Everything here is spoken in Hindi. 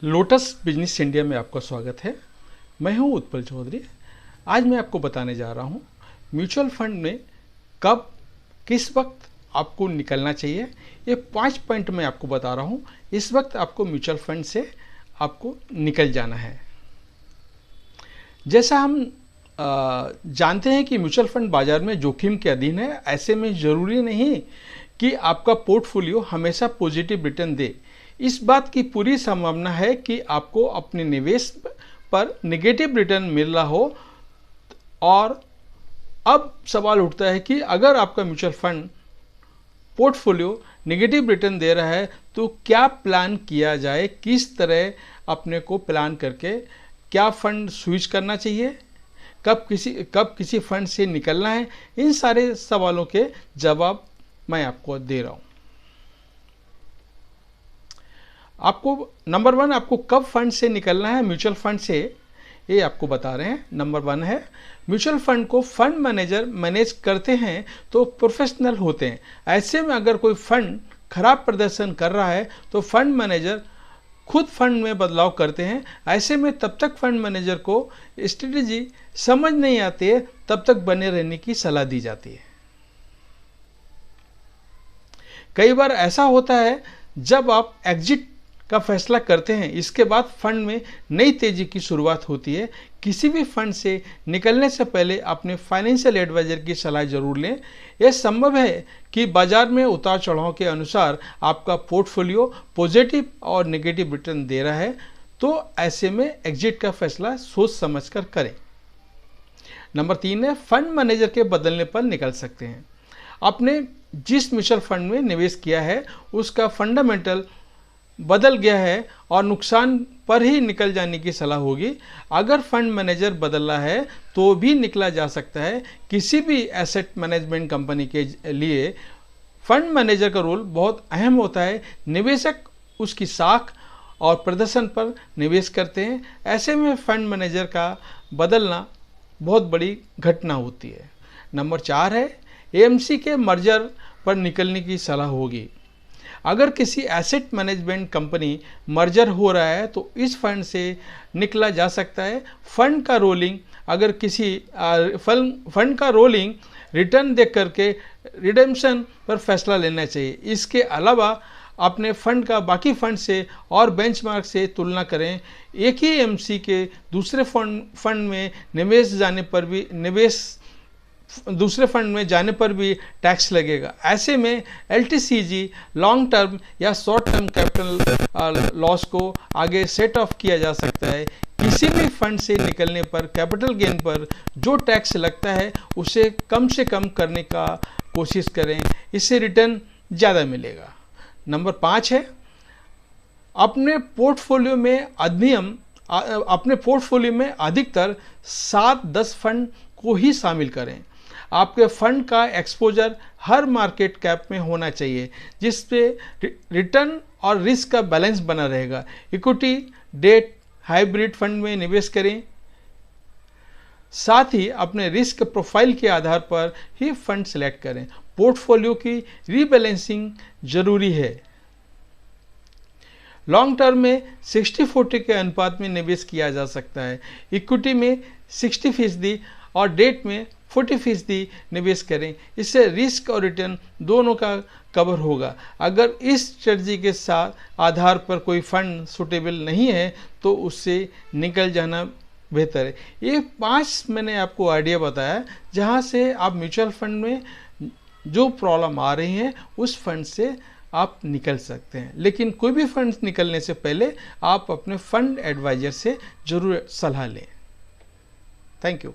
लोटस बिजनेस इंडिया में आपका स्वागत है। मैं हूं उत्पल चौधरी। आज मैं आपको बताने जा रहा हूं म्यूचुअल फंड में कब किस वक्त आपको निकलना चाहिए। ये 5 पॉइंट मैं आपको बता रहा हूं। इस वक्त आपको म्यूचुअल फंड से आपको निकल जाना है। जैसा हम जानते हैं कि म्यूचुअल फंड बाजार में जोखिम के अधीन है। ऐसे में ज़रूरी नहीं कि आपका पोर्टफोलियो हमेशा पॉजिटिव रिटर्न दे। इस बात की पूरी संभावना है कि आपको अपने निवेश पर नेगेटिव रिटर्न मिल रहा हो। और अब सवाल उठता है कि अगर आपका mutual fund portfolio negative return दे रहा है तो क्या प्लान किया जाए, किस तरह अपने को प्लान करके क्या फंड स्विच करना चाहिए, कब किसी फंड से निकलना है। इन सारे सवालों के जवाब मैं आपको दे रहा हूं। आपको नंबर 1 आपको कब फंड से निकलना है म्यूचुअल फंड से, ये आपको बता रहे हैं। नंबर 1 है म्यूचुअल फंड को फंड मैनेजर मैनेज करते हैं तो प्रोफेशनल होते हैं। ऐसे में अगर कोई फंड खराब प्रदर्शन कर रहा है तो फंड मैनेजर खुद फंड में बदलाव करते हैं। ऐसे में तब तक फंड मैनेजर को स्ट्रेटेजी समझ नहीं आती है, तब तक बने रहने की सलाह दी जाती है। कई बार ऐसा होता है जब आप एग्जिट का फैसला करते हैं, इसके बाद फंड में नई तेजी की शुरुआत होती है। किसी भी फंड से निकलने से पहले अपने फाइनेंशियल एडवाइजर की सलाह जरूर लें। यह संभव है कि बाजार में उतार चढ़ाव के अनुसार आपका पोर्टफोलियो पॉजिटिव और नेगेटिव रिटर्न दे रहा है, तो ऐसे में एग्जिट का फैसला सोच समझकर करें। नंबर 3 है फंड मैनेजर के बदलने पर निकल सकते हैं। आपने जिस म्यूचुअल फंड में निवेश किया है उसका फंडामेंटल बदल गया है और नुकसान पर ही निकल जाने की सलाह होगी। अगर फंड मैनेजर बदला है तो भी निकला जा सकता है। किसी भी एसेट मैनेजमेंट कंपनी के लिए फंड मैनेजर का रोल बहुत अहम होता है। निवेशक उसकी साख और प्रदर्शन पर निवेश करते हैं। ऐसे में फंड मैनेजर का बदलना बहुत बड़ी घटना होती है। नंबर 4 है एएमसी के मर्जर पर निकलने की सलाह होगी। अगर किसी एसेट मैनेजमेंट कंपनी मर्जर हो रहा है तो इस फंड से निकला जा सकता है। फंड का रोलिंग अगर किसी फंड का रोलिंग रिटर्न देख करके रिडेम्पशन पर फैसला लेना चाहिए। इसके अलावा अपने फंड का बाकी फंड से और बेंचमार्क से तुलना करें। एक ही एमसी के दूसरे फंड में दूसरे फंड में जाने पर भी टैक्स लगेगा। ऐसे में एलटीसीजी लॉन्ग टर्म या शॉर्ट टर्म कैपिटल लॉस को आगे सेट ऑफ किया जा सकता है। किसी भी फंड से निकलने पर कैपिटल गेन पर जो टैक्स लगता है उसे कम से कम करने का कोशिश करें, इससे रिटर्न ज़्यादा मिलेगा। नंबर 5 है अपने पोर्टफोलियो में अधिकतर 7-10 फंड को ही शामिल करें। आपके फंड का एक्सपोजर हर मार्केट कैप में होना चाहिए, जिससे रिटर्न और रिस्क का बैलेंस बना रहेगा। इक्विटी, डेट, हाइब्रिड फंड में निवेश करें। साथ ही अपने रिस्क प्रोफाइल के आधार पर ही फंड सेलेक्ट करें। पोर्टफोलियो की रीबैलेंसिंग जरूरी है। लॉन्ग टर्म में 60-40 के अनुपात में निवेश किया जा सकता है। इक्विटी में 60% और डेट में 40% निवेश करें। इससे रिस्क और रिटर्न दोनों का कवर होगा। अगर इस स्ट्रेटजी के साथ आधार पर कोई फंड सुटेबल नहीं है तो उससे निकल जाना बेहतर है। ये 5 मैंने आपको आइडिया बताया जहां से आप म्यूचुअल फंड में जो प्रॉब्लम आ रही है उस फंड से आप निकल सकते हैं। लेकिन कोई भी फंड निकलने से पहले आप अपने फंड एडवाइजर से जरूर सलाह लें। Thank you.